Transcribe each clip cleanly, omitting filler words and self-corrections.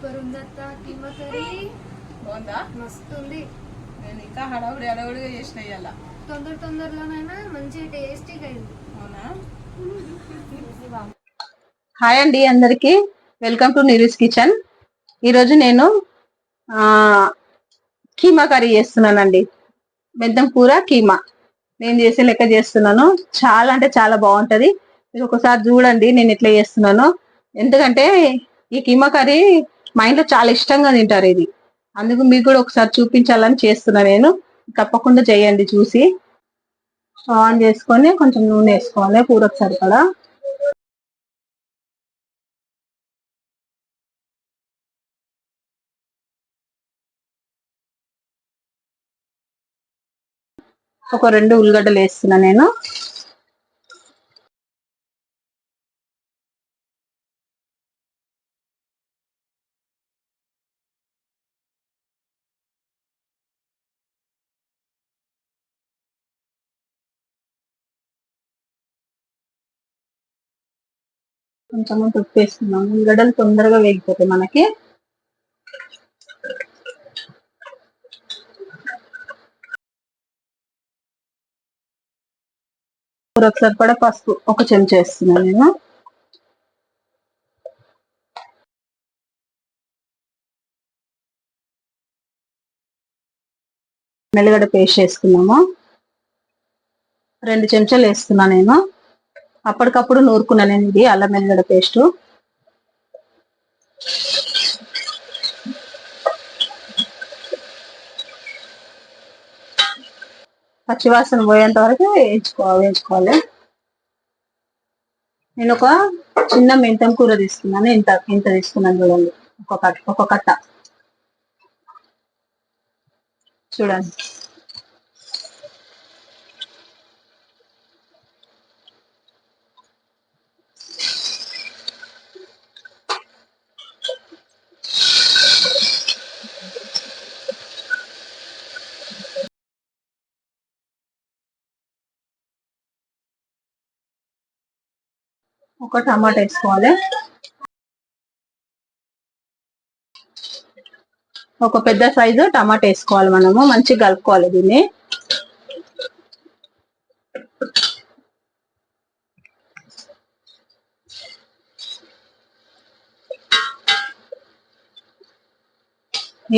Super ఉంది అత్త. Keema curry బాగుందా? మస్తు ఉంది. నేను ఇంకా హడావుడిగా చేసిన ఇవాళ. తొందరలోనైనా మంచి టేస్టీగా అయింది. అవునా? హాయ్ అండి అందరికి, వెల్కమ్ టు నిరీస్ కిచెన్. ఈరోజు నేను కీమా కర్రీ చేస్తున్నానండి. మెంతం కూర కీమా నేను చేసే లెక్క చేస్తున్నాను. చాలా అంటే చాలా బాగుంటది. మీరు ఒకసారి చూడండి నేను ఎట్లా చేస్తున్నాను. ఎందుకంటే ఈ కీమా కర్రీ మా ఇంట్లో చాలా ఇష్టంగా తింటారు ఇది. అందుకు మీకు కూడా ఒకసారి చూపించాలని చేస్తున్నా నేను. తప్పకుండా చేయండి చూసి. ఆన్ చేసుకొని కొంచెం నూనె వేసుకోవాలి కూరకు సరిపడా. ఒక 2 ఉల్లిగడ్డలు వేస్తున్నా నేను. కొంచెం ఉప్పు వేస్తున్నాం. ఉల్లిగడ్డలు తొందరగా వేగిపోతాయి మనకి. కూరకు సరిపడా పసుపు 1 చెంచా వేస్తున్నాను నేను. మెల్లగడ్డ పేస్ట్ వేసుకున్నాము. 2 చెంచాలు వేస్తున్నా నేను. అప్పటికప్పుడు నూరుకున్నా నేను ఇది అల్లం మెల్లగడ్డ పేస్ట్. పచ్చివాసన పోయేంత వరకు వేయించుకోవాలి. నేను ఒక చిన్న మెంతం కూర తీసుకున్నాను. ఇంత తీసుకున్నాను చూడండి. ఒక కట్ట చూడండి. ఒక టమాటా వేసుకోవాలి. ఒక పెద్ద సైజు టమాటా వేసుకోవాలి. మనము మంచిగా కలుపుకోవాలి దీన్ని.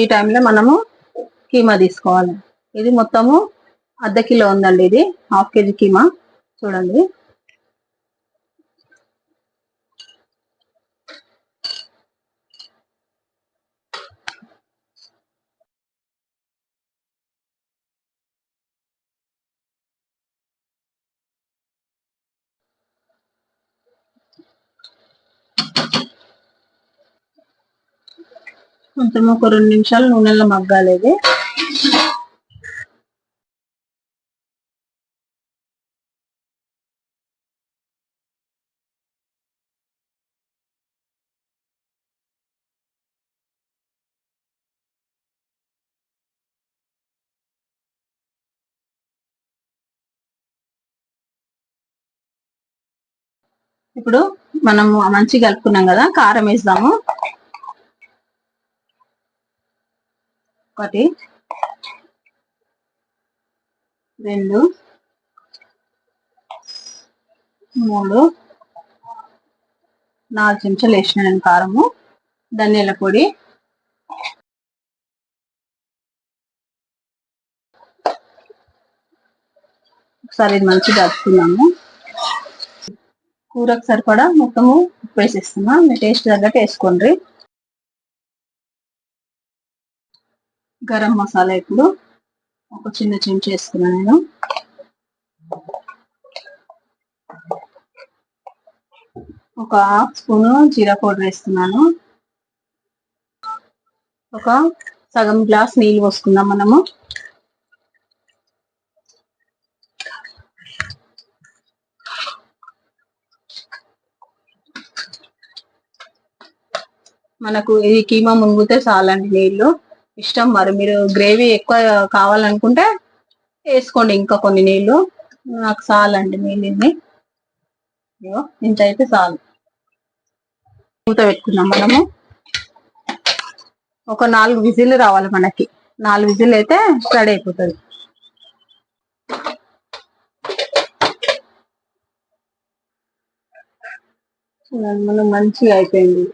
ఈ టైంలో మనము కీమా తీసుకోవాలి. ఇది మొత్తము 1/2 కిలో ఉందండి. ఇది 1/2 కేజీ కీమా చూడండి. కొంచెం ఒక 2 నిమిషాలు నూనెలో మగ్గాలి ఇది. ఇప్పుడు మనము మంచిగా కలుపుకున్నాం కదా, కారం వేద్దాము. 1 2 3 4 చెంచాలు వేసిన నేను కారము. ధనియాల పొడి, ఒకసారి ఇది మంచిగా కలుపుకున్నాము. కూరకు సరిపడా మొత్తము ఉప్పు వేసేస్తున్నా. మీ టేస్ట్ తగ్గట్టు వేసుకోండి. గరం మసాలా ఇప్పుడు ఒక చిన్న చెంచా వేస్తున్నా నేను. ఒక 1/2 స్పూను జీరా పౌడర్ వేస్తున్నాను. ఒక సగం గ్లాస్ నీళ్ళు పోసుకుందాం మనము. మనకు ఈ కీమా మునిగితే చాలండి నీళ్ళు. ఇష్టం మరి, మీరు గ్రేవీ ఎక్కువ కావాలనుకుంటే వేసుకోండి ఇంకా కొన్ని నీళ్ళు. నాకు చాలండి నీళ్ళని. ఇంత అయితే చాలు. మూత పెట్టుకుందాం మనము. ఒక 4 విజిల్ రావాలి మనకి. 4 విజిల్ అయితే రెడీ అయిపోతుంది. చూడండి మనం మంచిగా అయిపోయింది.